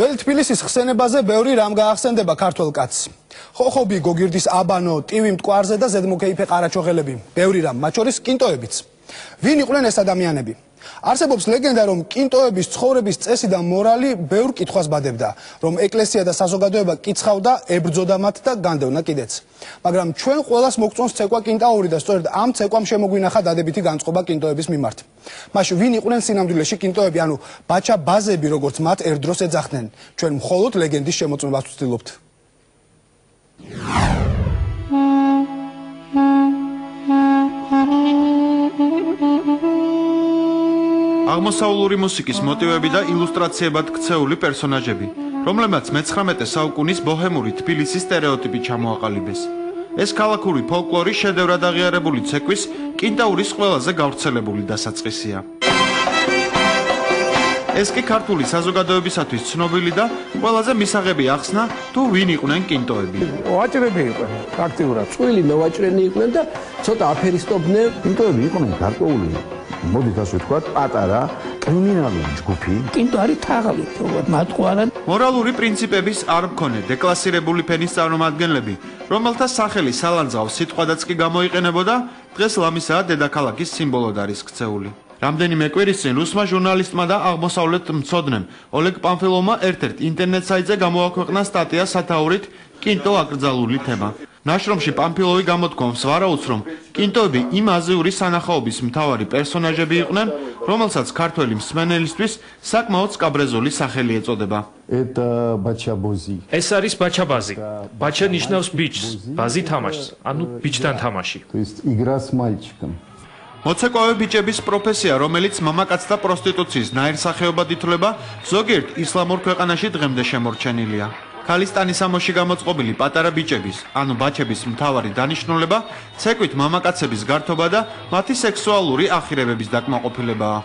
ძველი თბილისის ხსენებაზე ბევრი რამ გაახსენდება ქართველ კაცს. ხოხობი, გოგირდის აბანო, ტივი მტკვარზე და ზედმოქეიფე ყარაჩოღელები. ბევრი რამ, მათ შორის კინტოებიც. ვინ იყვნენ ეს ადამიანები? არსებობს ლეგენდა, რომ კინტოების ცხოვრების წესი და მორალი ბევრ კითხვას ბადებდა, რომ ეკლესია და საზოგადოება კიცხავდა, ებრძოდა მათ და განდევნა კიდეც. მაგრამ ჩვენ ყველას მოგწონს ცეკვა კინტაური და სწორედ ამ ცეკვამ შემოგვინახა დადებითი განწყობა კინტოების მიმართ. მაშინ ვინ იყვნენ სინამდვილეში კინტოები, ანუ ბაჩა ბაზები, როგორც მათ ერთდროს ეძახდნენ? ჩვენ მხოლოდ ლეგენდის შემოწმებას ვცდილობთ. აღმოსავლური მუსიკის მოტივები და ილუსტრაციებად ქცეული პერსონაჟები, რომლებმაც მე-19 საუკუნის ბოჰემური თბილისის სტერეოტიპი ჩამოაყალიბეს. ეს ქალაქური ფოლკლორი შედევრად აღიარებული ცეკვის კინტაურის ყველაზე გავრცელებული დასაწყისია. ეს კი ქართული საზოგადოებისათვის ცნობილი და ყველაზე მისაღები ახსნა, თუ ვინ იყვნენ კინტოები. ვაჭრები იყვნენ, ფაქტიურად. წვილი მევაჭრენი იყვნენ და ცოტა აფერისტობდნენ. კინტოები იყვნენ გარკვეული, მოდით ასე ვთქვათ, პატარა კრიმინალური ჯგუფი. კინტო არის თაღალი, მათყუარა. მორალური პრინციპების არ მქონე დეკლასირებული ფენის წარმომადგენლები, რომელთა სახელი სალანძღავს სიტყვადაც კი გამოიყენებოდა, დღეს ლამისაა დედაქალაქის სიმბოლოდ არის ქცეული. რამდენიმე კვირის წინ რუსმა ჟურნალისტმა და აღმოსავლეთ მცოდნემ ოლეგ პამფილოვმა ერთ-ერთ ინტერნეტ საიტზე გამოაქვეყნა სტატია სათაურით კინტო აკრძალული თემა. ნაშრომში პამფილოვი გამოთქვამს ვარაუდს, რომ კინტოები იმ აზიური სანახაობის მთავარი პერსონაჟები იყვნენ, რომელსაც ქართველი მსმენელისთვის საკმაოდ სკაბრეზული სახელი ეწოდება. ეს არის ბაჩა ბაზი. ბაჩა ნიშნავს ბიჭს, ბაზი თამაშს, ანუ ბიჭთან თამაში. მოცეკვავე ბიჭების პროფესია, რომელიც მამაკაცთა პროსტიტუციის ნაირსახეობად ითვლება, ზოგიერთ ისლამურ ქვეყანაში დღემდე შემორჩენილია. ქალისტანის ამოში გამოწყობილი პატარა ბიჭების, ანუ ბაჩების მთავარი დანიშნულება ცეკვით მამაკაცების გართობა და მათი სექსუალური ახირებების დაკმაყოფილებაა.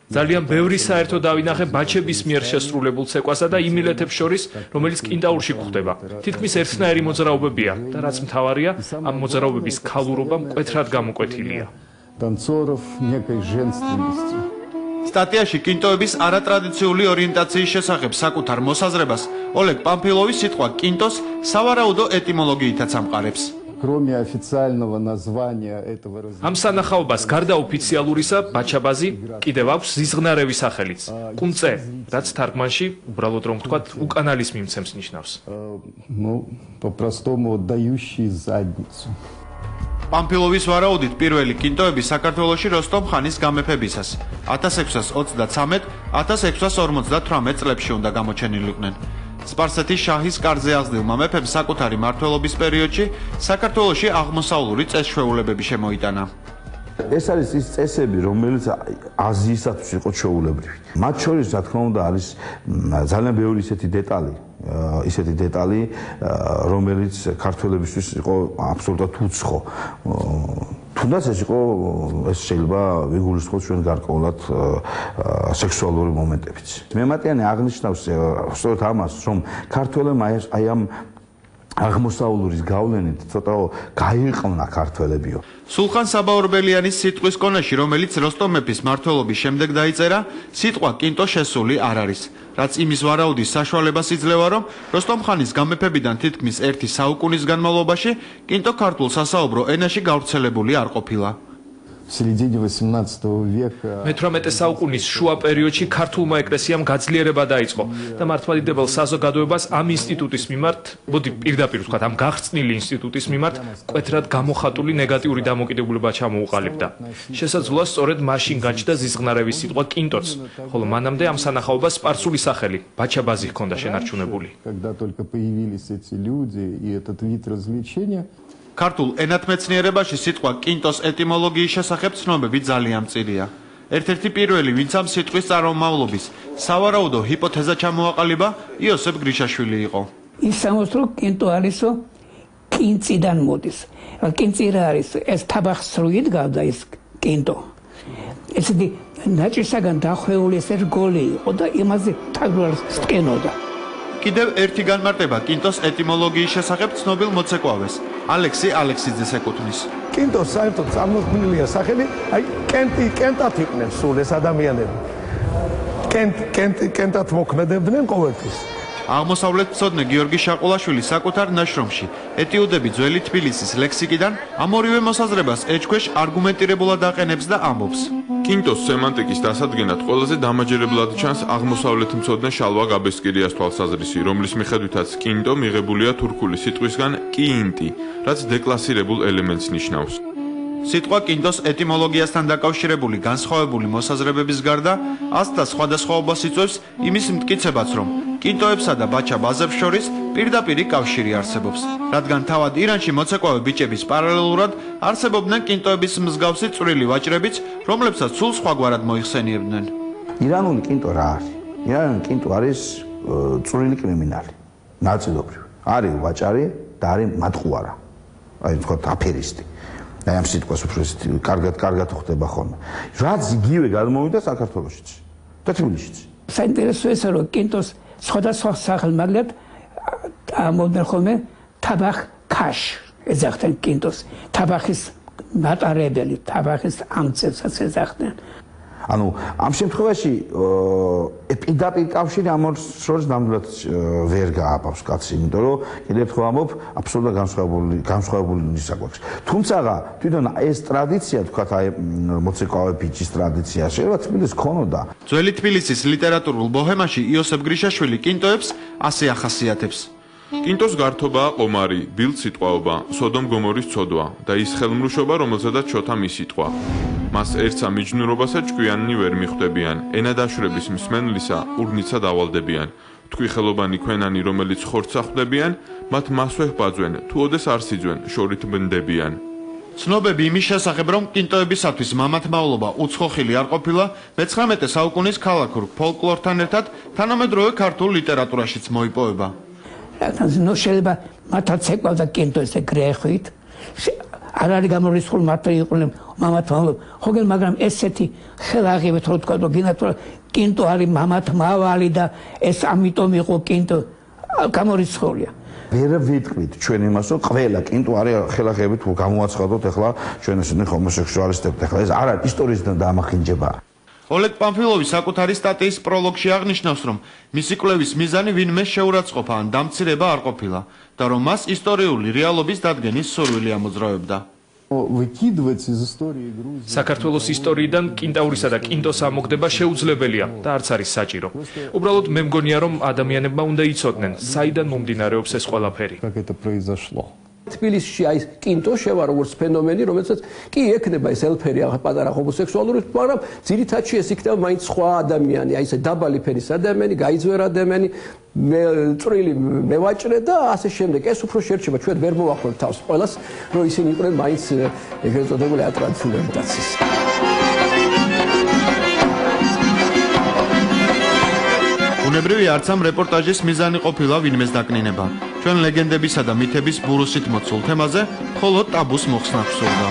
ძალიან ბევრი საერთო დავინახე ბაჩების მიერ შესრულებულ ცეკვასა და იმ მილეთებს შორის, რომელიც კინტაურში გვხვდება. თითქმის ერთნაირი მოძრაობებია და რაც მთავარია, ამ მოძრაობების ქალურობა მკვეთრად გამოკვეთილია. სტატიაში კინტოების არატრადიციული ორიენტაციის შესახებ საკუთარ მოსაზრებას ოლეგ პამფილოვი სიტყვა კინტოს სავარაუდო ეტიმოლოგიითაც ამყარებს. ამ სანახაობას გარდა ოფიციალურისა, ბაჩაბაზი კიდევ აქვს ზიზღნარევი სახელიც. კუნწე, რაც თარგმანში, უბრალოდ რომ ვთქვათ, უკანალის მიმცემს ნიშნავს. პამფილოვის ვარაუდით პირველი კინტოები საქართველოში როსტომ ხანის გამეფებისას 1633-1658 წლებში უნდა გამოჩენილიყვნენ. სპარსეთის შაჰის კარზე აღზრდილმა მეფემ საკუთარი მმართველობის პერიოდში საქართველოში აღმოსავლური წესშეულებები შემოიტანა. ეს არის ის წესები, რომელიც აზიისათვის იყო ჩვეულებრივი. მათ შორის, რა თქმა უნდა, არის ძალიან ბევრი ისეთი დეტალი, რომელიც ქართველებისთვის იყო აბსოლუტურად უცხო. თუნდაც ეს შეიძლება ვიგულისხმოთ ჩვენ გარკვეულად სექსუალური მომენტებიც. მემატიანე აღნიშნავს სწორედ ამას, რომ ქართველებმა აი ამ აღმოსავლურის გავლენით ცოტა გაიყავნა ქართველებიო. სულხან საბაურბელიანის სიტყვის კონაში, რომელიც როსტომ მეფის მმართველობის შემდეგ დაიწერა, სიტყვა კინტო შესული არ არის, რაც იმის ვარაუდის საშუალებას იძლევა, რომ როსტომ ხანის გამეფებიდან თითქმის ერთი საუკუნის განმავლობაში კინტო ქართულ სასაუბრო ენაში გავრცელებული არ ყოფილა. მე-18 საუკუნის შუა პერიოდში ქართულმა ეკლესიამ გაძლიერება დაიწყო და მართლმადიდებელ საზოგადოებას ამ ინსტიტუტის მიმართ, პირდაპირ ვთქვათ, ამ გახსნილი ინსტიტუტის მიმართ მკვეთრად გამოხატული ნეგატიური დამოკიდებულება ჩამოუყალიბდა. შესაძლოა სწორედ მაშინ გაჩნდა ზიზღნარევის სიტყვა კინტოც, ხოლო მანამდე ამ სანახაობას სპარსული სახელი, ბაჩაბაზი ჰქონდა შენარჩუნებული. ქართულ ენათმეცნიერებაში სიტყვა კინტოს ეტიმოლოგიის შესახებ ცნობები ძალიან მწირია. ერთ-ერთი პირველი, ვინც ამ სიტყვის წარმომავლობის სავარაუდო ჰიპოთეზა ჩამოაყალიბა, იოსებ გრიშაშვილი იყო. ისამოს რომ კინტო არისო კინწიდან მოდის. კინწი რა არის? ეს თაბახსრუით გავდა ეს კინტო. ესეთი ნაჭისაგან დახვეული ეს რგოლი იყო და იმაზე თაგლარს სტკენოდა. კიდევ ერთი განმარტება კინტოს ეტიმოლოგიის შესახებ ცნობილ მოცეკვავეს, ალექსი ალექსიძეს ეკუთვნის. კინტოს საერთოდ წარმოქმნილია სახელი, აი კენტად იყვნენ სულ ეს ადამიანები. კენტად მოქმედებდნენ ყოველთვის. აღმოსავლეთ მცოდნე გიორგი შაყოლაშვილი საკუთარ ნაშრომში ეტიუდები ძველი თბილისის ლექსიკიდან ამ ორივე მოსაზრებას ეჭქვეშ არგუმენტირებულად აყენებს და ამბობს. კინტოს სემანტიკის დასადგენად ყველაზე დამაჯერებლად ჩანს აღმოსავლეთ მცოდნე შალვა გაბესკირიას თვალსაზრისი, რომლის მიხედვითაც კინტო მიღებულია თურქული სიტყვისგან კიინტი, რაც დეკლასირებულ ელემენტს ნიშნავს. სიტყვა კინტოს ეტიმოლოგიასთან დაკავშირებული განსხვავებული მოსაზრებების გარდა ას და სხვადასხვაობას იწვევს იმის მტკიცებაც, რომ კინტოებსა და ბაჩა ბაზებს შორის პირდაპირი კავშირი არსებობს, რადგან თავად ირანში მოცეკვავე ბიჭების პარალელურად არსებობდნენ კინტოების მსგავსი წვრილი ვაჭრებიც, რომლებსაც სულ სხვაგვარად მოიხსენიებდნენ. ირანული კინტო რა არის? ირანული კინტო არის წვრილი კრიმინალი, ნაწილობრივ. არის ვაჭარი და არის მატყუარა. აი თქვათ აფერისტი. და ამ სიტყვას უფრო კარგად ხდება ხოლმე. რაც იგივე გადმოვიდა საქართველოშიც და თბილისშიც. საინტერესოა ეს რომ კინტოს სხვადასხვა სახელმაგლად ამოდენ ხოლმე თაბახ ქაშ ეძახდნენ კინტოს, თაბახის მატარებელი, თაბახის ამცებსაც ეძახდნენ. ანუ ამ შემთხვევაში პირდაპირ კავშირი ამ ორ შორის ნამდვილად ვერ გააბავს კაცი, იმიტომ რომ კიდევ ერთხელ ამბობ, აბსოლუტურად განსხვავებული ისა გვაქვს. თუმცა თვითონ ეს ტრადიცია, თქვათ აი მოცეკვავე ბიჭის ტრადიცია, შეიძლება თბილისს ქონოდა. ძველი თბილისის ლიტერატურულ ბოჰემაში იოსებ გრიშაშვილი კინტოებს ასე ახასიათებს. კინტოს გართობაა ყომარი, ბილდსიტყვაობა, სოდომ გომორის ცოდვა და ის ხელმრუშობა, რომელზედაც შოთა მისიტყვა. მას ერთსა მიჯნურობასა ჭკვიანნი ვერ მიხვდებიან, ენადაშვრების მსმენლისა ურნიცა დავალდებიან. თქვი ხელობანი ქვენანი, რომელიც ხორცსა ხვდებიან, მათ მასვე ჰბაძვენ, თუ ოდეს არ სიძვენ, შორით ბნდებიან. ცნობები იმის შესახებ, რომ კინტოებისათვის მამათმავლობა უცხოხილი არ ყოფილა, მე-19 საუკუნის ქალაქურ ფოლკლორთან ერთად თანამედროვე ქართულ ლიტერატურაშიც მოიპოვება. ნუ შეიძლება მათაც ეკვალდა კინტო ესე გრეხვით. არ არის გამორიცხული მათი იყვნენ მამათმავლობა. ხოლმე მაგრამ ესეთი ხელაღებეთ რო თქვა რომ კინტო არის მამათმავალი და ეს ამიტომ იყო კინტო გამორიცხულია. ვერ ვიტყვით ჩვენ იმას, რომ ყველა კინტო არის ხელაღებით გამოაცხადოთ ახლა ჩვენ ესენი ჰომოსექსუალისტები. ახლა ეს არ არის ისტორიისგან დაამახინჯება. ოლეგ პამფილოვი საკუთარი სტატიის პროლოგში აღნიშნავს, რომ მისი კვლევის მიზანი ვინმე შეურაცხყოფა ან დამცირება არ ყოფილა და რომ მას ისტორიული რეალობის დადგენის სურვილი ამოძრავებდა. საქართველოს ისტორიიდან კინტაურისა და კინტოს ამოგდება შეუძლებელია და არც არის საჭირო. უბრალოდ მე მგონია, რომ ადამიანებმა უნდა იცოდნენ, საიდან მომდინარეობს ეს ყველაფერი. თბილისში აი კინტო შევა როგორც ფენომენი, რომელსაც კი ექნება ეს ელფერი პატარა ჰომოსექსუალური, მაგრამ ძირითადში ეს იქნება მაინც სხვა ადამიანი, აი ესე დაბალი ფერის ადამიანი, გაიძვერ ადამიანი, წვრილი მევაჭრე და ასე შემდეგ. ეს უფრო შეერჩება, ჩვენ ვერ მოვახმართ თავს ყველას, რომ ისინი იყვნენ მაინც ეგრეთ წოდებული ატრადიციული ორიენტაციის. უნებრივი არც ამ რეპორტაჟის მიზანი ყოფილა ვინმეს დაკნინება. ჩვენ ლეგენდებისა და მითების ბურუსით მოცულ თემაზე მხოლოდ ტაბუს მოხსნა გვსურდა.